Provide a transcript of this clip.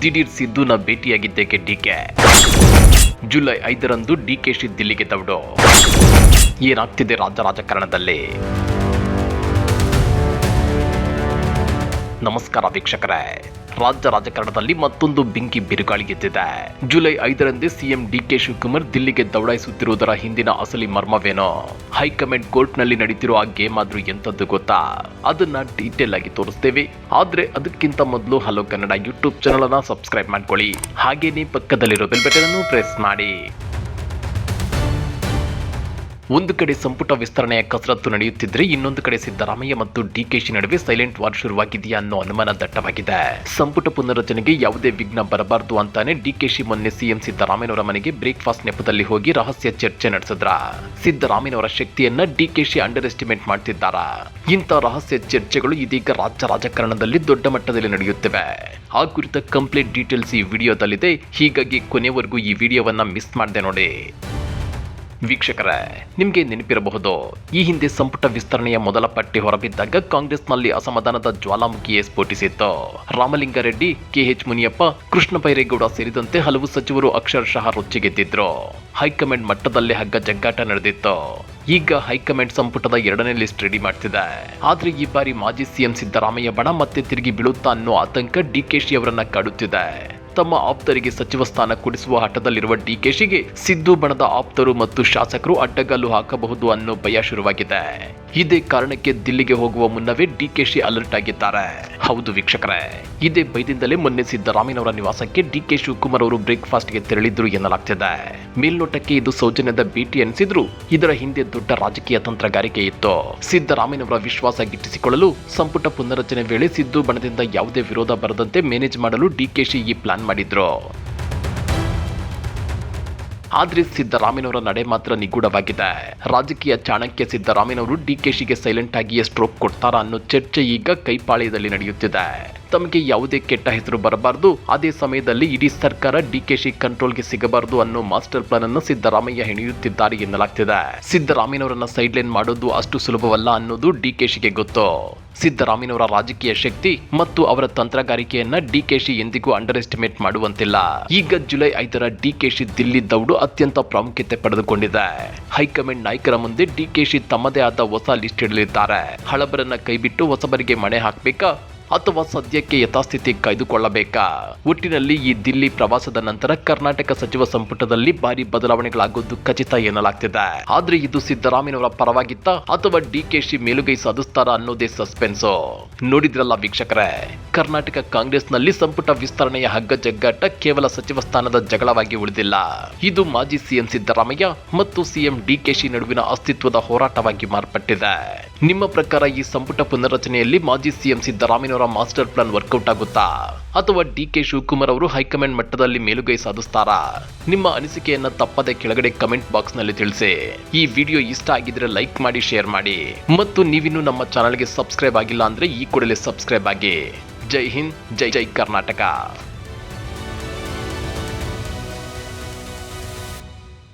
ದಿಢೀರ್ ಸಿದ್ದುನ ಭೇಟಿಯಾಗಿದ್ದೇಕೆ DK? July 5ರಂದು DKShi ದಿಲ್ಲಿಗೆ ದೌಡು. ಏನಾಗ್ತಿದೆ ರಾಜ್ಯ ರಾಜಕಾರಣದಲ್ಲಿ? ನಮಸ್ಕಾರ ವೀಕ್ಷಕರೇ. ರಾಜ್ಯ ರಾಜಕಾರಣದಲ್ಲಿ ಮತ್ತೊಂದು ಬೆಂಕಿ ಬಿರುಗಾಳಿ ಎದ್ದಿದೆ. ಜುಲೈ 5ರಂದೇ ಸಿಎಂ ಡಿಕೆ ಶಿವಕುಮಾರ್ ದಿಲ್ಲಿಗೆ ದೌಡಾಯಿಸುತ್ತಿರುವುದರ ಹಿಂದಿನ ಅಸಲಿ ಮರ್ಮವೇನೋ? ಹೈಕಮಾಂಡ್ ಕೋರ್ಟ್ನಲ್ಲಿ ನಡೀತಿರೋ ಆ ಗೇಮ್ ಆದ್ರೂ ಎಂತದ್ದು ಗೊತ್ತಾ? ಅದನ್ನ ಡೀಟೇಲ್ ಆಗಿ ತೋರಿಸ್ತೇವೆ. ಆದ್ರೆ ಅದಕ್ಕಿಂತ ಮೊದಲು ಹಲೋ ಕನ್ನಡ ಯೂಟ್ಯೂಬ್ ಚಾನಲ್ ಅನ್ನ ಸಬ್ಸ್ಕ್ರೈಬ್ ಮಾಡ್ಕೊಳ್ಳಿ. ಹಾಗೇನೇ ಪಕ್ಕದಲ್ಲಿರೋ ಬೆಲ್ ಬಟನ್ ಅನ್ನು ಪ್ರೆಸ್ ಮಾಡಿ. ಒಂದು ಕಡೆ ಸಂಪುಟ ವಿಸ್ತರಣೆಯ ಕಸರತ್ತು ನಡೆಯುತ್ತಿದ್ರೆ, ಇನ್ನೊಂದು ಕಡೆ ಸಿದ್ದರಾಮಯ್ಯ ಮತ್ತು ಡಿಕೆಶಿ ನಡುವೆ ಸೈಲೆಂಟ್ ವಾರ್ ಶುರುವಾಗಿದೆಯಾ ಅನ್ನೋ ಅನುಮಾನ ದಟ್ಟವಾಗಿದೆ. ಸಂಪುಟ ಪುನರ್ರಚನೆಗೆ ಯಾವುದೇ ವಿಘ್ನ ಬರಬಾರದು ಅಂತಾನೆ ಡಿಕೆಶಿ ಮೊನ್ನೆ ಸಿಎಂ ಸಿದ್ದರಾಮಯ್ಯನವರ ಮನೆಗೆ ಬ್ರೇಕ್ಫಾಸ್ಟ್ ನೆಪದಲ್ಲಿ ಹೋಗಿ ರಹಸ್ಯ ಚರ್ಚೆ ನಡೆಸಿದ್ರ. ಸಿದ್ದರಾಮಯ್ಯನವರ ಶಕ್ತಿಯನ್ನ ಡಿಕೆಶಿ ಅಂಡರ್ ಎಸ್ಟಿಮೇಟ್ ಮಾಡ್ತಿದ್ದಾರ. ಇಂಥ ರಹಸ್ಯ ಚರ್ಚೆಗಳು ಇದೀಗ ರಾಜ್ಯ ರಾಜಕಾರಣದಲ್ಲಿ ದೊಡ್ಡ ಮಟ್ಟದಲ್ಲಿ ನಡೆಯುತ್ತಿವೆ. ಆ ಕುರಿತ ಕಂಪ್ಲೀಟ್ ಡೀಟೇಲ್ಸ್ ಈ ವಿಡಿಯೋದಲ್ಲಿದೆ. ಹೀಗಾಗಿ ಕೊನೆವರೆಗೂ ಈ ವಿಡಿಯೋವನ್ನ ಮಿಸ್ ಮಾಡದೆ ನೋಡಿ. ವೀಕ್ಷಕರೇ, ನಿಮಗೆ ನೆನಪಿರಬಹುದು, ಈ ಹಿಂದೆ ಸಂಪುಟ ವಿಸ್ತರಣೆಯ ಮೊದಲ ಪಟ್ಟಿ ಹೊರಬಿದ್ದಾಗ ಕಾಂಗ್ರೆಸ್ನಲ್ಲಿ ಅಸಮಾಧಾನದ ಜ್ವಾಲಾಮುಖಿಯೇ ಸ್ಫೋಟಿಸಿತ್ತು. ರಾಮಲಿಂಗಾರೆಡ್ಡಿ, ಕೆಎಚ್ ಮುನಿಯಪ್ಪ, ಕೃಷ್ಣ ಬೈರೇಗೌಡ ಸೇರಿದಂತೆ ಹಲವು ಸಚಿವರು ಅಕ್ಷರಶಃ ರೊಚ್ಚಿಗೆದ್ದಿದ್ರು. ಹೈಕಮಾಂಡ್ ಮಟ್ಟದಲ್ಲೇ ಹಗ್ಗ ಜಗ್ಗಾಟ ನಡೆದಿತ್ತು. ಈಗ ಹೈಕಮಾಂಡ್ ಸಂಪುಟದ 2ನೇ ಲಿಸ್ಟ್ ರೆಡಿ ಮಾಡ್ತಿದೆ. ಆದ್ರೆ ಈ ಬಾರಿ ಮಾಜಿ ಸಿಎಂ ಸಿದ್ದರಾಮಯ್ಯ ಬಣ ಮತ್ತೆ ತಿರುಗಿ ಬೀಳುತ್ತಾ ಅನ್ನೋ ಆತಂಕ ಡಿಕೆಶಿ ಅವರನ್ನ ಕಾಡುತ್ತಿದೆ. ತಮ್ಮ ಆಪ್ತರಿಗೆ ಸಚಿವ ಸ್ಥಾನ ಕೊಡಿಸುವ ಹಠದಲ್ಲಿರುವ ಡಿಕೆಶಿಗೆ ಸಿದ್ದು ಬಣದ ಆಪ್ತರು ಮತ್ತು ಶಾಸಕರು ಅಡ್ಡಗಾಲು ಹಾಕಬಹುದು ಅನ್ನೋ ಭಯ ಶುರುವಾಗಿದೆ. ಇದೇ ಕಾರಣಕ್ಕೆ ದಿಲ್ಲಿಗೆ ಹೋಗುವ ಮುನ್ನವೇ ಡಿಕೆಶಿ ಅಲರ್ಟ್ ಆಗಿದ್ದಾರೆ. ಹೌದು ವೀಕ್ಷಕರೇ, ಇದೇ ಭಯದಿಂದಲೇ ಮೊನ್ನೆ ಸಿದ್ದರಾಮಯ್ಯನವರ ನಿವಾಸಕ್ಕೆ ಡಿಕೆ ಶಿವಕುಮಾರ್ ಅವರು ಬ್ರೇಕ್ಫಾಸ್ಟ್ಗೆ ತೆರಳಿದ್ರು ಎನ್ನಲಾಗ್ತಿದೆ. ಮೇಲ್ನೋಟಕ್ಕೆ ಇದು ಸೌಜನ್ಯದ ಭೇಟಿ ಎನಿಸಿದ್ರು ಇದರ ಹಿಂದೆ ದೊಡ್ಡ ರಾಜಕೀಯ ತಂತ್ರಗಾರಿಕೆ ಇತ್ತು. ಸಿದ್ದರಾಮಯ್ಯನವರ ವಿಶ್ವಾಸ ಗಿಟ್ಟಿಸಿಕೊಳ್ಳಲು ಸಂಪುಟ ಪುನರಚನೆ ವೇಳೆ ಸಿದ್ದು ಬಣದಿಂದ ಯಾವುದೇ ವಿರೋಧ ಬರದಂತೆ ಮ್ಯಾನೇಜ್ ಮಾಡಲು ಡಿಕೆಶಿ ಈ ಪ್ಲಾನ್ ಮಾಡಿದ್ರು. ಆದ್ರೆ ಸಿದ್ದರಾಮಯ್ಯನವರ ನಡೆ ಮಾತ್ರ ನಿಗೂಢವಾಗಿದೆ. ರಾಜಕೀಯ ಚಾಣಕ್ಯ ಸಿದ್ದರಾಮಯ್ಯನವರು ಡಿಕೆಶಿಗೆ ಸೈಲೆಂಟ್ ಆಗಿಯೇ ಸ್ಟ್ರೋಕ್ ಕೊಡ್ತಾರಾ ಅನ್ನೋ ಚರ್ಚೆ ಈಗ ಕೈಪಾಳ್ಯದಲ್ಲಿ ನಡೆಯುತ್ತಿದೆ. ತಮಗೆ ಯಾವುದೇ ಕೆಟ್ಟ ಹೆಸರು ಬರಬಾರದು, ಅದೇ ಸಮಯದಲ್ಲಿ ಇಡೀ ಸರ್ಕಾರ ಡಿಕೆಶಿ ಕಂಟ್ರೋಲ್ಗೆ ಸಿಗಬಾರದು ಅನ್ನೋ ಮಾಸ್ಟರ್ ಪ್ಲಾನ್ ಅನ್ನು ಸಿದ್ದರಾಮಯ್ಯ ಹೆಣೆಯುತ್ತಿದ್ದಾರೆ ಎನ್ನಲಾಗ್ತಿದೆ. ಸಿದ್ದರಾಮಯ್ಯನವರನ್ನ ಸೈಡ್ಲೈನ್ ಮಾಡೋದು ಅಷ್ಟು ಸುಲಭವಲ್ಲ ಅನ್ನೋದು ಡಿಕೆಶಿಗೆ ಗೊತ್ತು. ಸಿದ್ದರಾಮಯ್ಯನವರ ರಾಜಕೀಯ ಶಕ್ತಿ ಮತ್ತು ಅವರ ತಂತ್ರಗಾರಿಕೆಯನ್ನ ಡಿಕೆಶಿ ಎಂದಿಗೂ ಅಂಡರ್ ಎಸ್ಟಿಮೇಟ್ ಮಾಡುವಂತಿಲ್ಲ. ಈಗ ಜುಲೈ 5ರ ಡಿಕೆಶಿ ದಿಲ್ಲಿ ದೌಡು ಅತ್ಯಂತ ಪ್ರಾಮುಖ್ಯತೆ ಪಡೆದುಕೊಂಡಿದೆ. ಹೈಕಮಾಂಡ್ ನಾಯಕರ ಮುಂದೆ ಡಿಕೆಶಿ ತಮ್ಮದೇ ಆದ ಹೊಸ ಲಿಸ್ಟ್ ಇಡಲಿದ್ದಾರೆ. ಹಳಬರನ್ನ ಕೈಬಿಟ್ಟು ಹೊಸಬರಿಗೆ ಮಣೆ ಹಾಕಬೇಕಾ ಅಥವಾ ಸದ್ಯಕ್ಕೆ ಯಥಾಸ್ಥಿತಿ ಕಾಯ್ದುಕೊಳ್ಳಬೇಕಾ? ಒಟ್ಟಿನಲ್ಲಿ ಈ ದಿಲ್ಲಿ ಪ್ರವಾಸದ ನಂತರ ಕರ್ನಾಟಕ ಸಚಿವ ಸಂಪುಟದಲ್ಲಿ ಭಾರಿ ಬದಲಾವಣೆಗಳಾಗೋದು ಖಚಿತ ಎನ್ನಲಾಗ್ತಿದೆ. ಆದ್ರೆ ಇದು ಸಿದ್ದರಾಮಯ್ಯನವರ ಪರವಾಗಿತ್ತ ಅಥವಾ ಡಿಕೆಶಿ ಮೇಲುಗೈ ಸಾಧಿಸ್ತಾರಾ ಅನ್ನೋದೇ ಸಸ್ಪೆನ್ಸ್. ನೋಡಿದ್ರಲ್ಲ ವೀಕ್ಷಕರೇ, ಕರ್ನಾಟಕ ಕಾಂಗ್ರೆಸ್ನಲ್ಲಿ ಸಂಪುಟ ವಿಸ್ತರಣೆಯ ಹಗ್ಗ ಜಗ್ಗಾಟ ಕೇವಲ ಸಚಿವ ಸ್ಥಾನದ ಜಗಳವಾಗಿ ಉಳಿದಿಲ್ಲ. ಇದು ಮಾಜಿ ಸಿಎಂ ಸಿದ್ದರಾಮಯ್ಯ ಮತ್ತು ಸಿಎಂ ಡಿಕೆಶಿ ನಡುವಿನ ಅಸ್ತಿತ್ವದ ಹೋರಾಟವಾಗಿ ಮಾರ್ಪಟ್ಟಿದೆ. ನಿಮ್ಮ ಪ್ರಕಾರ ಈ ಸಂಪುಟ ಪುನರ್ರಚನೆಯಲ್ಲಿ ಮಾಜಿ CM Siddaramaiah master plan workout ಆಗುತ್ತಾ ಅಥವಾ ಡಿಕೆ ಶಿವಕುಮಾರ್ ಅವರು ಹೈಕಮಾಂಡ್ ಮಟ್ಟದಲ್ಲಿ ಮೇಲುಗೈ ಸಾಧಿಸ್ತಾರಾ? ನಿಮ್ಮ ಅನಿಸಿಕೆಯನ್ನ ತಪ್ಪದೆ ಕೆಳಗಡೆ ಕಮೆಂಟ್ ಬಾಕ್ಸ್ ನಲ್ಲಿ ತಿಳಿಸಿ. ಈ ವಿಡಿಯೋ ಇಷ್ಟ ಆಗಿದ್ರೆ ಲೈಕ್ ಮಾಡಿ, ಶೇರ್ ಮಾಡಿ ಮತ್ತು ನೀವಿನ್ನೂ ನಮ್ಮ ಚಾನೆಲ್ಗೆ ಸಬ್ಸ್ಕ್ರೈಬ್ ಆಗಿಲ್ಲ ಅಂದ್ರೆ ಈ ಕೂಡಲೇ ಸಬ್ಸ್ಕ್ರೈಬ್ ಆಗಿ. ಜೈ ಹಿಂದ್, ಜೈ ಜೈ ಕರ್ನಾಟಕ.